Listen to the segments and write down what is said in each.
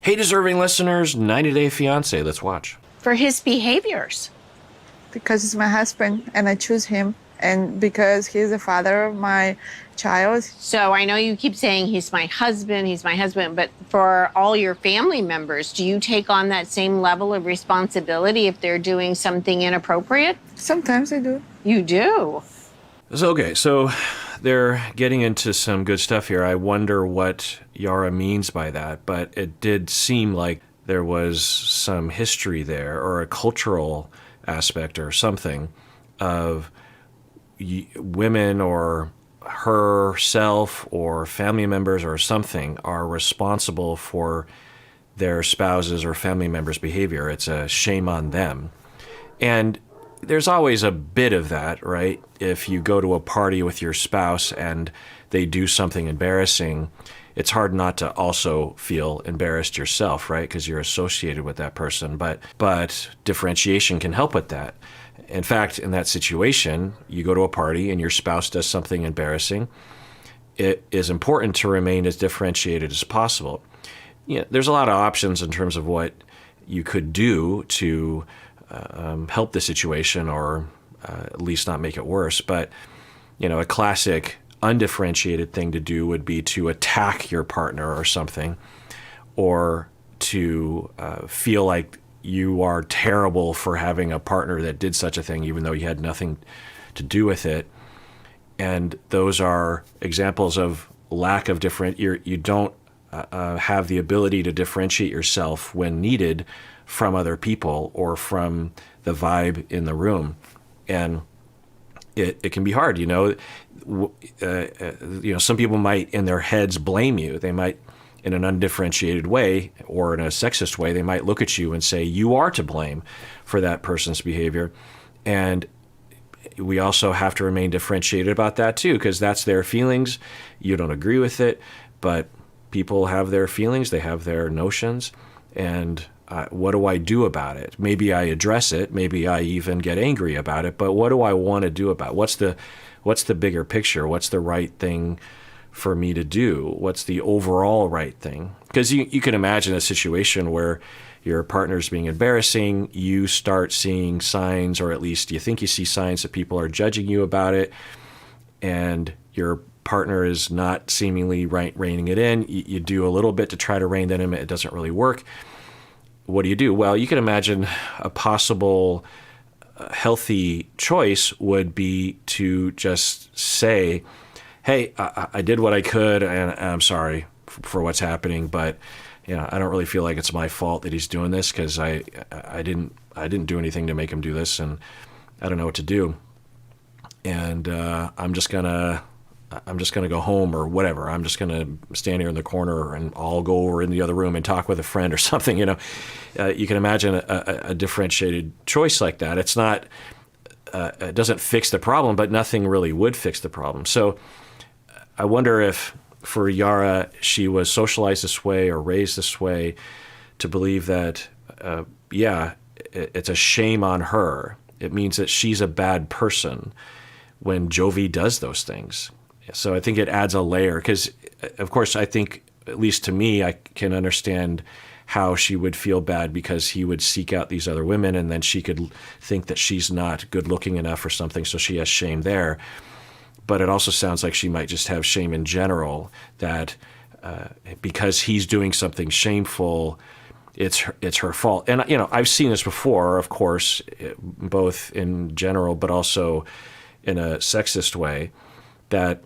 Hey, deserving listeners, 90 Day Fiancé. Let's watch. For his behaviors. Because he's my husband and I choose him, and because he's the father of my child. So I know you keep saying he's my husband, but for all your family members, do you take on that same level of responsibility if they're doing something inappropriate? Sometimes I do. You do? So they're getting into some good stuff here. I wonder what Yara means by that, but it did seem like there was some history there or a cultural aspect or something of women or herself or family members or something are responsible for their spouses or family members' behavior. It's a shame on them. And there's always a bit of that, right? If you go to a party with your spouse and they do something embarrassing, it's hard not to also feel embarrassed yourself, right? Because you're associated with that person. But differentiation can help with that. In fact, in that situation, you go to a party and your spouse does something embarrassing. It is important to remain as differentiated as possible. There's a lot of options in terms of what you could do to help the situation or at least not make it worse. But, a classic undifferentiated thing to do would be to attack your partner or something, or to feel like you are terrible for having a partner that did such a thing, even though you had nothing to do with it. And those are examples of lack of you don't have the ability to differentiate yourself when needed from other people or from the vibe in the room. And it can be hard, some people might in their heads blame you. They might, in an undifferentiated way or in a sexist way, they might look at you and say, you are to blame for that person's behavior. And we also have to remain differentiated about that too, because that's their feelings. You don't agree with it, but people have their feelings, they have their notions, and what do I do about it? Maybe I address it, maybe I even get angry about it, but what do I want to do about it? What's the bigger picture? What's the right thing for me to do? What's the overall right thing? Because you can imagine a situation where your partner's being embarrassing, you start seeing signs, or at least you think you see signs that people are judging you about it, and your partner is not seemingly reining it in. You do a little bit to try to rein that in, it doesn't really work. What do you do? Well, you can imagine a possible healthy choice would be to just say, hey, I did what I could, and I'm sorry for what's happening, but I don't really feel like it's my fault that he's doing this, because I didn't do anything to make him do this, and I don't know what to do. And I'm just gonna go home or whatever. I'm just gonna stand here in the corner, and I'll go over in the other room and talk with a friend or something. You can imagine a differentiated choice like that. It's not, it doesn't fix the problem, but nothing really would fix the problem. So I wonder if for Yara, she was socialized this way or raised this way to believe that, it's a shame on her. It means that she's a bad person when Jovi does those things. So I think it adds a layer, because, of course, I think, at least to me, I can understand how she would feel bad because he would seek out these other women, and then she could think that she's not good looking enough or something, so she has shame there. But it also sounds like she might just have shame in general, that because he's doing something shameful, it's her fault. And I've seen this before, of course, both in general but also in a sexist way, that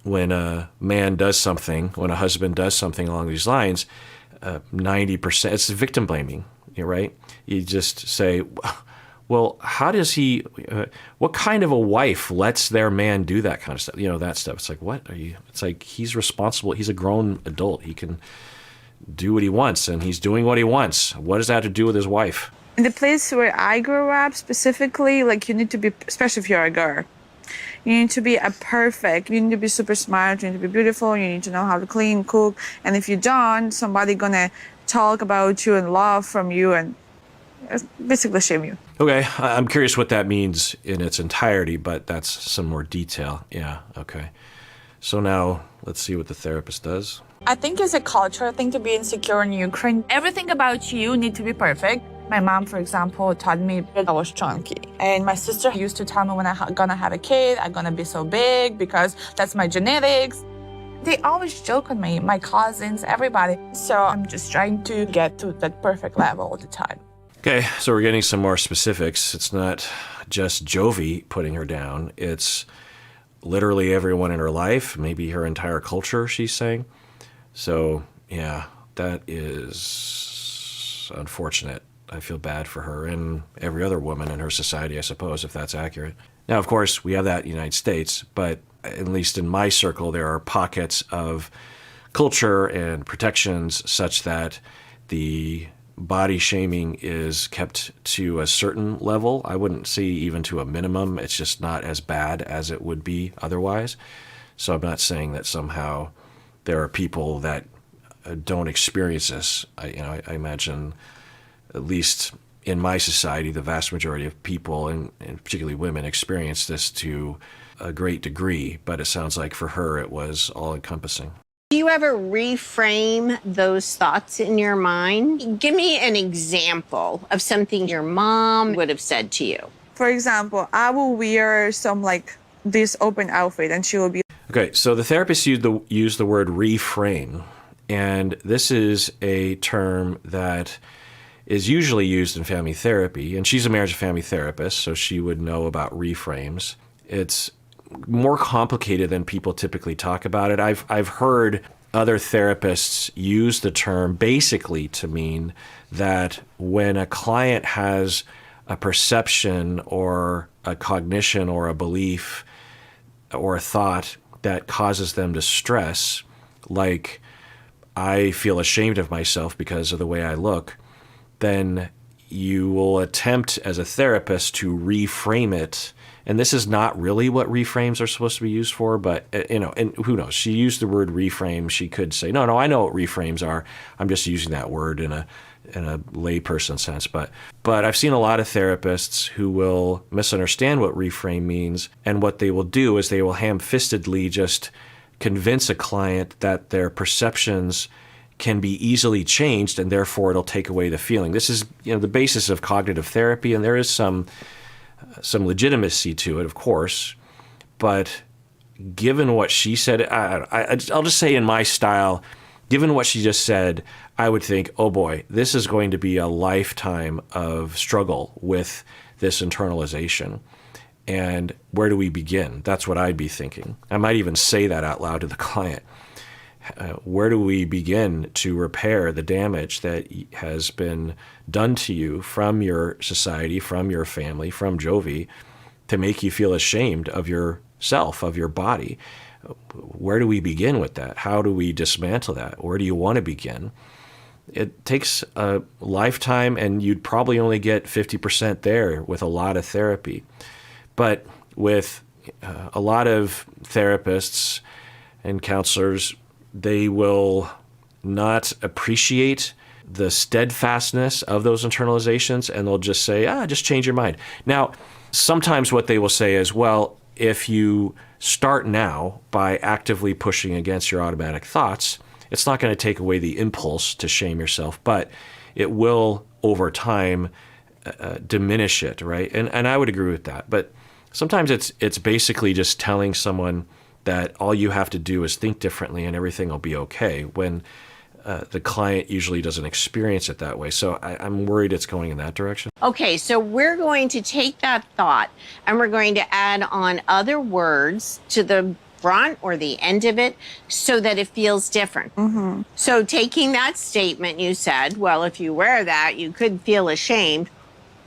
when a man does something, when a husband does something along these lines, 90%, it's victim blaming, right? You just say, well, how does he, what kind of a wife lets their man do that kind of stuff? That stuff. It's like, what are you, it's like, he's responsible. He's a grown adult. He can do what he wants, and he's doing what he wants. What does that have to do with his wife? In the place where I grew up, specifically, like, you need to be, especially if you're a girl, you need to be you need to be super smart, you need to be beautiful, you need to know how to clean, cook, and if you don't, somebody gonna talk about you and love from you and basically shame you. Okay, I'm curious what that means in its entirety, but that's some more detail. Yeah, okay. So now let's see what the therapist does. I think it's a cultural thing to be insecure in Ukraine. Everything about you need to be perfect. My mom, for example, taught me that I was chunky. And my sister used to tell me when I'm gonna have a kid, I'm gonna be so big because that's my genetics. They always joke on me, my cousins, everybody. So I'm just trying to get to that perfect level all the time. Okay, so we're getting some more specifics. It's not just Jovi putting her down. It's literally everyone in her life, maybe her entire culture, she's saying. So, yeah, that is unfortunate. I feel bad for her and every other woman in her society, I suppose, if that's accurate. Now, of course, we have that in the United States, but at least in my circle, there are pockets of culture and protections such that the body shaming is kept to a certain level. I wouldn't say even to a minimum. It's just not as bad as it would be otherwise. So I'm not saying that somehow there are people that don't experience this. I imagine, at least in my society, the vast majority of people, and particularly women, experience this to a great degree. But it sounds like for her, it was all-encompassing. Do you ever reframe those thoughts in your mind? Give me an example of something your mom would have said to you. For example, I will wear some this open outfit and she will be... Okay, so the therapist used the word reframe. And this is a term that is usually used in family therapy. And she's a marriage and family therapist, so she would know about reframes. It's more complicated than people typically talk about it. I've heard other therapists use the term basically to mean that when a client has a perception or a cognition or a belief or a thought that causes them to stress, like I feel ashamed of myself because of the way I look, then you will attempt as a therapist to reframe it. And this is not really what reframes are supposed to be used for, but, and who knows? She used the word reframe. She could say, no, I know what reframes are. I'm just using that word in a layperson sense. But I've seen a lot of therapists who will misunderstand what reframe means. And what they will do is they will ham-fistedly just convince a client that their perceptions can be easily changed and therefore it'll take away the feeling. This is the basis of cognitive therapy, and there is some legitimacy to it, of course, but given what she said, I'll just say in my style, given what she just said, I would think, oh boy, this is going to be a lifetime of struggle with this internalization. And where do we begin? That's what I'd be thinking. I might even say that out loud to the client. Where do we begin to repair the damage that has been done to you from your society, from your family, from Jovi, to make you feel ashamed of yourself, of your body? Where do we begin with that? How do we dismantle that? Where do you want to begin? It takes a lifetime, and you'd probably only get 50% there with a lot of therapy. But with a lot of therapists and counselors, they will not appreciate the steadfastness of those internalizations, and they'll just say, just change your mind. Now, sometimes what they will say is, well, if you start now by actively pushing against your automatic thoughts, it's not going to take away the impulse to shame yourself, but it will, over time, diminish it, right? And I would agree with that. But sometimes it's basically just telling someone that all you have to do is think differently and everything will be okay, when the client usually doesn't experience it that way. So I'm worried it's going in that direction. Okay, so we're going to take that thought and we're going to add on other words to the front or the end of it so that it feels different. Mm-hmm. So taking that statement, you said, well, if you wear that, you could feel ashamed.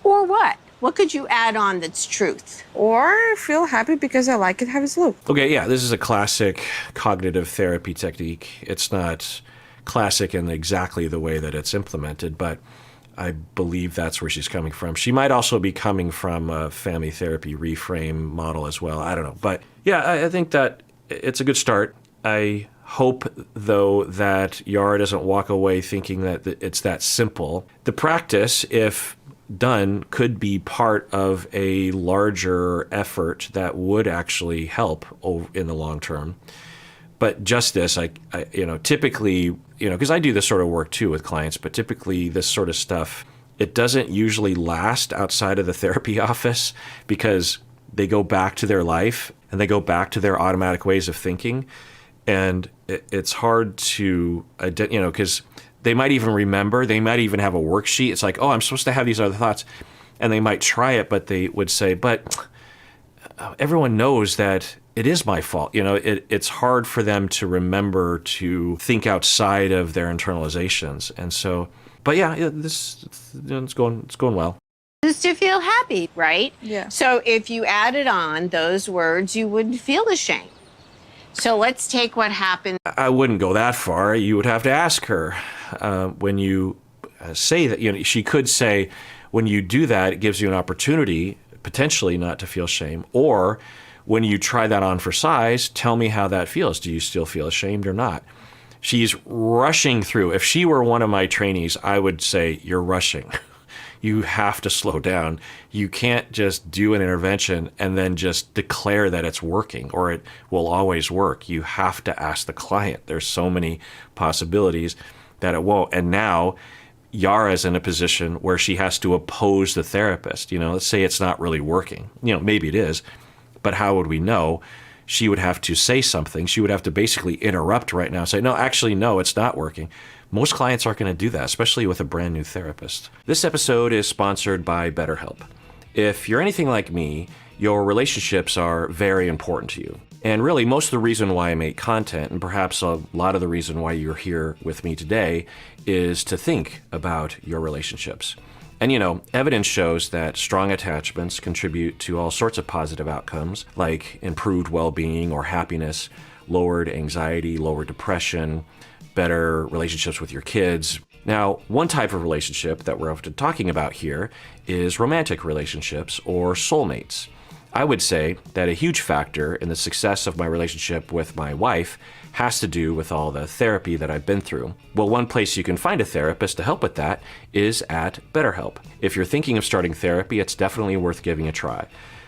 Or what? What could you add on that's truth? Or feel happy because I like it how it's look. Okay, yeah, this is a classic cognitive therapy technique. It's not classic in exactly the way that it's implemented, but I believe that's where she's coming from. She might also be coming from a family therapy reframe model as well. I don't know. But yeah, I think that it's a good start. I hope, though, that Yara doesn't walk away thinking that it's that simple. The practice, if done, could be part of a larger effort that would actually help in the long term. But just this, typically, because I do this sort of work too with clients, but typically this sort of stuff, it doesn't usually last outside of the therapy office because they go back to their life and they go back to their automatic ways of thinking. And it's hard to, because they might even remember, they might even have a worksheet. It's like, oh, I'm supposed to have these other thoughts. And they might try it, but they would say, but everyone knows that it is my fault. It's hard for them to remember to think outside of their internalizations. And so, but yeah, it's going well. Is to feel happy, right? Yeah. So if you added on those words, you would feel ashamed. So let's take what happened. I wouldn't go that far. You would have to ask her when you say that. She could say, when you do that, it gives you an opportunity potentially not to feel shame. Or when you try that on for size, tell me how that feels. Do you still feel ashamed or not? She's rushing through. If she were one of my trainees, I would say, you're rushing. You have to slow down. You can't just do an intervention and then just declare that it's working or it will always work. You have to ask the client. There's so many possibilities that it won't. And now Yara's in a position where she has to oppose the therapist. Let's say it's not really working. Maybe it is, but how would we know? She would have to say something. She would have to basically interrupt right now and say, no, actually, no, it's not working. Most clients aren't going to do that, especially with a brand new therapist. This episode is sponsored by BetterHelp. If you're anything like me, your relationships are very important to you. And really, most of the reason why I make content, and perhaps a lot of the reason why you're here with me today, is to think about your relationships. And evidence shows that strong attachments contribute to all sorts of positive outcomes, like improved well-being or happiness, lowered anxiety, lowered depression, better relationships with your kids. Now, one type of relationship that we're often talking about here is romantic relationships or soulmates. I would say that a huge factor in the success of my relationship with my wife has to do with all the therapy that I've been through. Well, one place you can find a therapist to help with that is at BetterHelp. If you're thinking of starting therapy, it's definitely worth giving a try.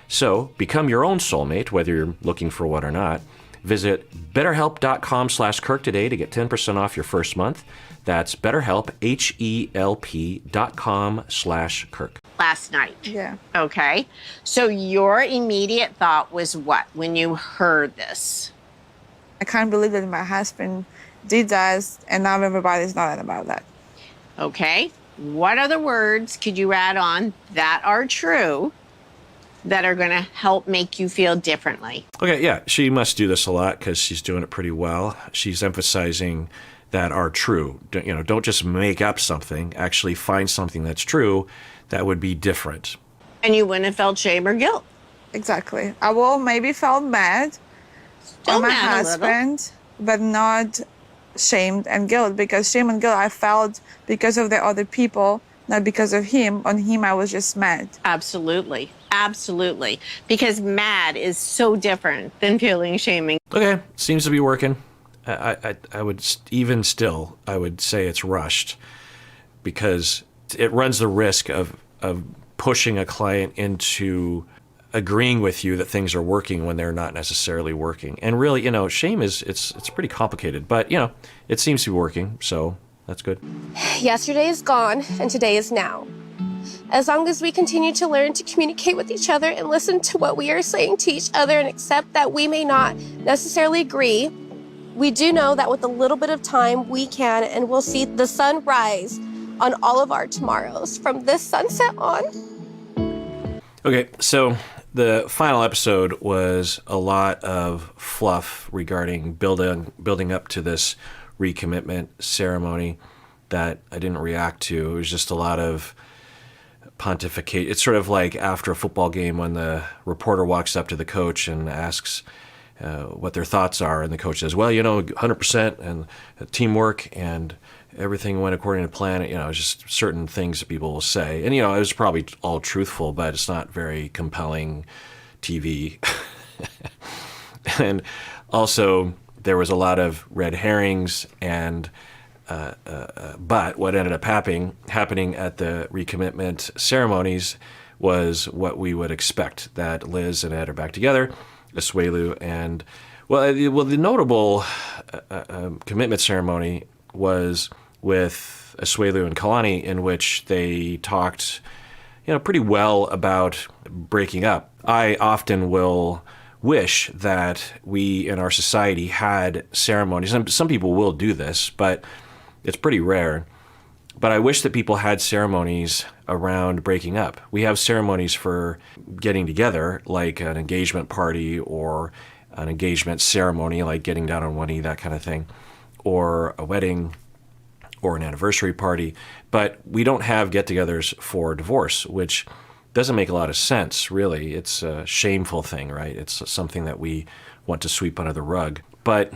So, become your own soulmate, whether you're looking for one or not. Visit betterhelp.com/Kirk today to get 10% off your first month. That's BetterHelp, HELP.com/Kirk. Last night. Yeah. Okay. So your immediate thought was what when you heard this? I can't believe that my husband did that, and now everybody's knowing about that. Okay. What other words could you add on that are true that are going to help make you feel differently? Okay, yeah, she must do this a lot because she's doing it pretty well. She's emphasizing that are true. Don't just make up something. Actually find something that's true that would be different. And you wouldn't have felt shame or guilt. Exactly. I will maybe felt mad Still on my mad a little. husband, but not shamed and guilt, because shame and guilt I felt because of the other people, not because of him. On him, I was just mad. Absolutely. Absolutely. Because mad is so different than feeling shaming. Okay, seems to be working. I would even still, I would say it's rushed because it runs the risk of pushing a client into agreeing with you that things are working when they're not necessarily working. And really, shame it's pretty complicated, but it seems to be working, so that's good. Yesterday is gone and today is now. As long as we continue to learn to communicate with each other and listen to what we are saying to each other and accept that we may not necessarily agree, we do know that with a little bit of time, we can and will see the sun rise on all of our tomorrows from this sunset on. Okay, so the final episode was a lot of fluff regarding building up to this recommitment ceremony that I didn't react to. It was just a lot of pontificate. It's sort of like after a football game when the reporter walks up to the coach and asks what their thoughts are, and the coach says, well, 100% and teamwork and everything went according to plan. It's just certain things that people will say. And, it was probably all truthful, but it's not very compelling TV. And also there was a lot of red herrings and but what ended up happening at the recommitment ceremonies was what we would expect, that Liz and Ed are back together, Asuelu, and Well, the notable commitment ceremony was with Asuelu and Kalani, in which they talked, pretty well about breaking up. I often will wish that we in our society had ceremonies. And some people will do this, but it's pretty rare. But I wish that people had ceremonies around breaking up. We have ceremonies for getting together, like an engagement party or an engagement ceremony, like getting down on one knee, that kind of thing, or a wedding or an anniversary party. But we don't have get-togethers for divorce, which doesn't make a lot of sense, really. It's a shameful thing, right? It's something that we want to sweep under the rug. But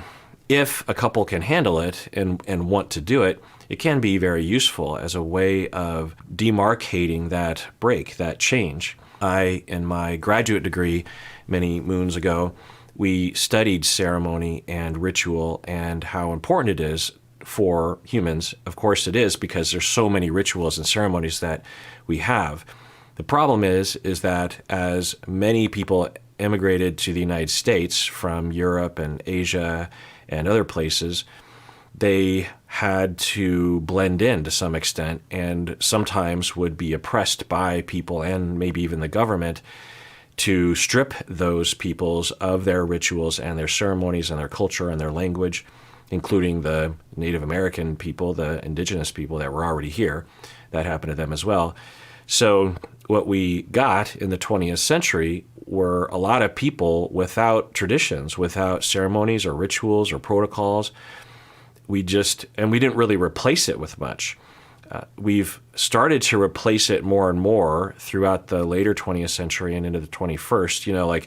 if a couple can handle it and want to do it, it can be very useful as a way of demarcating that break, that change. In my graduate degree many moons ago, we studied ceremony and ritual and how important it is for humans. Of course it is, because there's so many rituals and ceremonies that we have. The problem is that as many people immigrated to the United States from Europe and Asia and other places, they had to blend in to some extent and sometimes would be oppressed by people and maybe even the government to strip those peoples of their rituals and their ceremonies and their culture and their language, including the Native American people, the indigenous people that were already here. That happened to them as well. So what we got in the 20th century were a lot of people without traditions, without ceremonies or rituals or protocols. We didn't really replace it with much. We've started to replace it more and more throughout the later 20th century and into the 21st.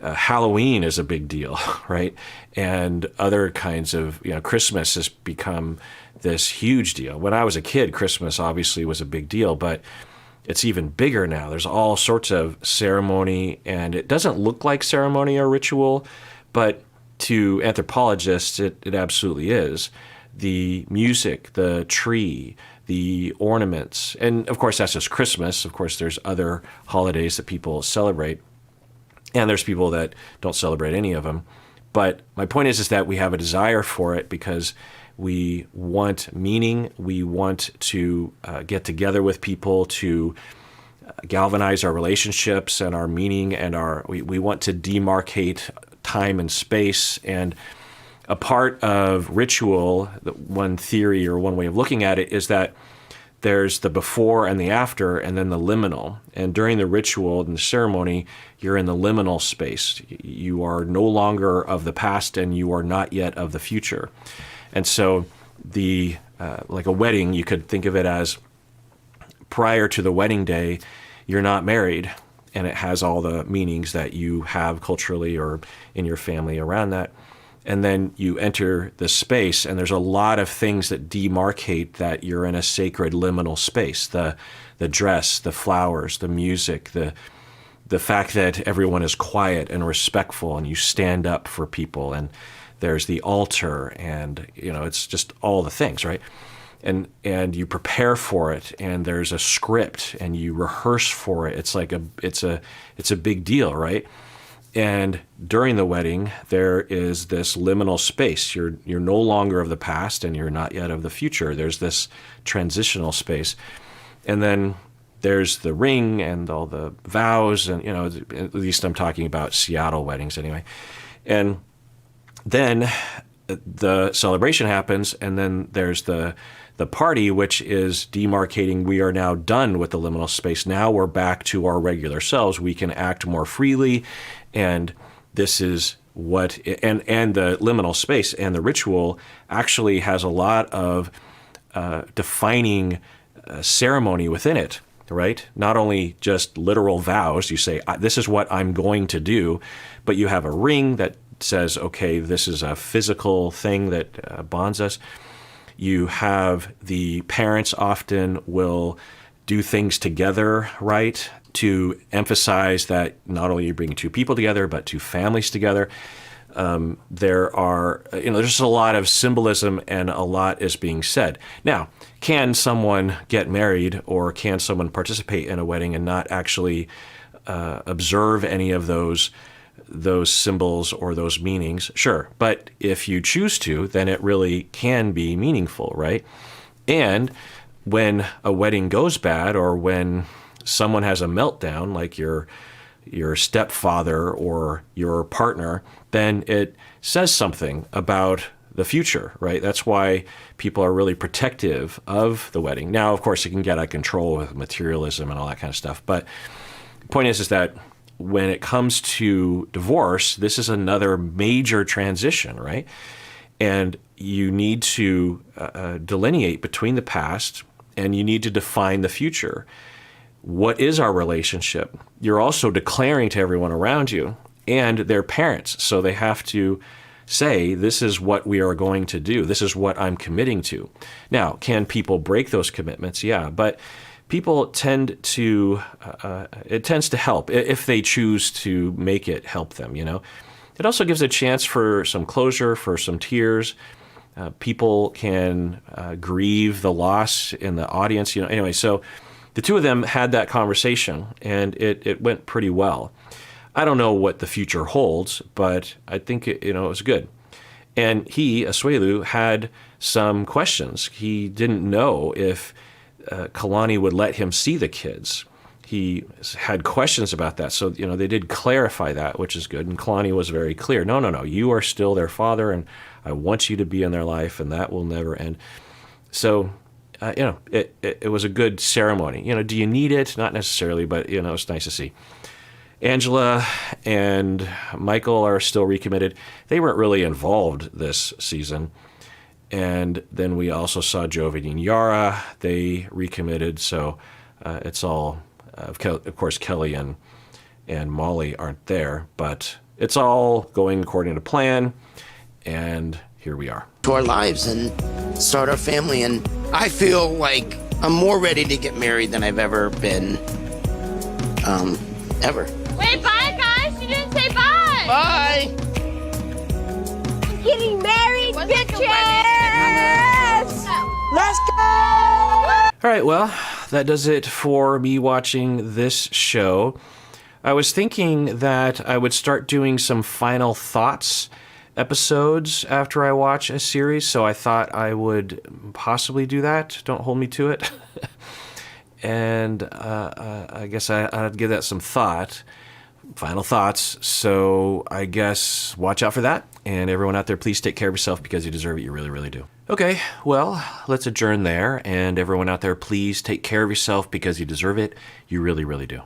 Halloween is a big deal, right? And other kinds of, Christmas has become this huge deal. When I was a kid, Christmas obviously was a big deal, but it's even bigger now. There's all sorts of ceremony, and it doesn't look like ceremony or ritual, but to anthropologists, it absolutely is. The music, the tree, the ornaments, and of course that's just Christmas. Of course there's other holidays that people celebrate, and there's people that don't celebrate any of them. But my point is that we have a desire for it because we want meaning. We want to get together with people to galvanize our relationships and our meaning, and we want to demarcate time and space. And a part of ritual, one theory or one way of looking at it, is that there's the before and the after, and then the liminal. And during the ritual and the ceremony, you're in the liminal space. You are no longer of the past, and you are not yet of the future. And so like a wedding, you could think of it as prior to the wedding day, you're not married, and it has all the meanings that you have culturally or in your family around that. And then you enter the space, and there's a lot of things that demarcate that you're in a sacred liminal space. The dress, the flowers, the music, the fact that everyone is quiet and respectful, and you stand up for people, and there's the altar, and it's just all the things, right? And you prepare for it, and there's a script, and you rehearse for it. It's like it's a big deal, right? And during the wedding, there is this liminal space. You're no longer of the past, and you're not yet of the future. There's this transitional space. And then there's the ring and all the vows, and at least I'm talking about Seattle weddings anyway. And then the celebration happens, and then there's the party, which is demarcating. We are now done with the liminal space. Now we're back to our regular selves. We can act more freely, and this is what and the liminal space and the ritual actually has a lot of defining ceremony within it, right? Not only just literal vows. You say, this is what I'm going to do, but you have a ring that says, okay, this is a physical thing that bonds us. You have the parents often will do things together, right, to emphasize that not only you're bringing two people together, but two families together. There are, there's a lot of symbolism, and a lot is being said. Now, can someone get married, or can someone participate in a wedding and not actually observe any of those those symbols or those meanings, sure. But if you choose to, then it really can be meaningful, right? And when a wedding goes bad, or when someone has a meltdown, like your stepfather or your partner, then it says something about the future, right? That's why people are really protective of the wedding. Now, of course, it can get out of control with materialism and all that kind of stuff. But the point is that when it comes to divorce, this is another major transition, right? And you need to delineate between the past, and you need to define the future. What is our relationship? You're also declaring to everyone around you and their parents. So they have to say, this is what we are going to do. This is what I'm committing to. Now, can people break those commitments? Yeah, but people tend to, it tends to help if they choose to make it help them, you know. It also gives a chance for some closure, for some tears. People can grieve the loss in the audience, you know. Anyway, so the two of them had that conversation, and it went pretty well. I don't know what the future holds, but I think it was good. And he, Asuelu, had some questions. He didn't know if Kalani would let him see the kids. He had questions about that. So, they did clarify that, which is good. And Kalani was very clear. No, you are still their father, and I want you to be in their life, and that will never end. So, it was a good ceremony. Do you need it? Not necessarily, but, it's nice to see. Angela and Michael are still recommitted. They weren't really involved this season. And then we also saw Jovi and Yara. They recommitted. So it's all, of course, Kelly and Molly aren't there. But it's all going according to plan. And here we are. To our lives and start our family. And I feel like I'm more ready to get married than I've ever been, ever. Wait, bye, guys. You didn't say bye. Bye. Getting married, bitches. Let's go! All right, well, that does it for me watching this show. I was thinking that I would start doing some final thoughts episodes after I watch a series, so I thought I would possibly do that. Don't hold me to it. And I guess I'd give that some thought. Final thoughts. So I guess watch out for that. And everyone out there, please take care of yourself because you deserve it. You really, really do. Okay, well, let's adjourn there. And everyone out there, please take care of yourself because you deserve it. You really, really do.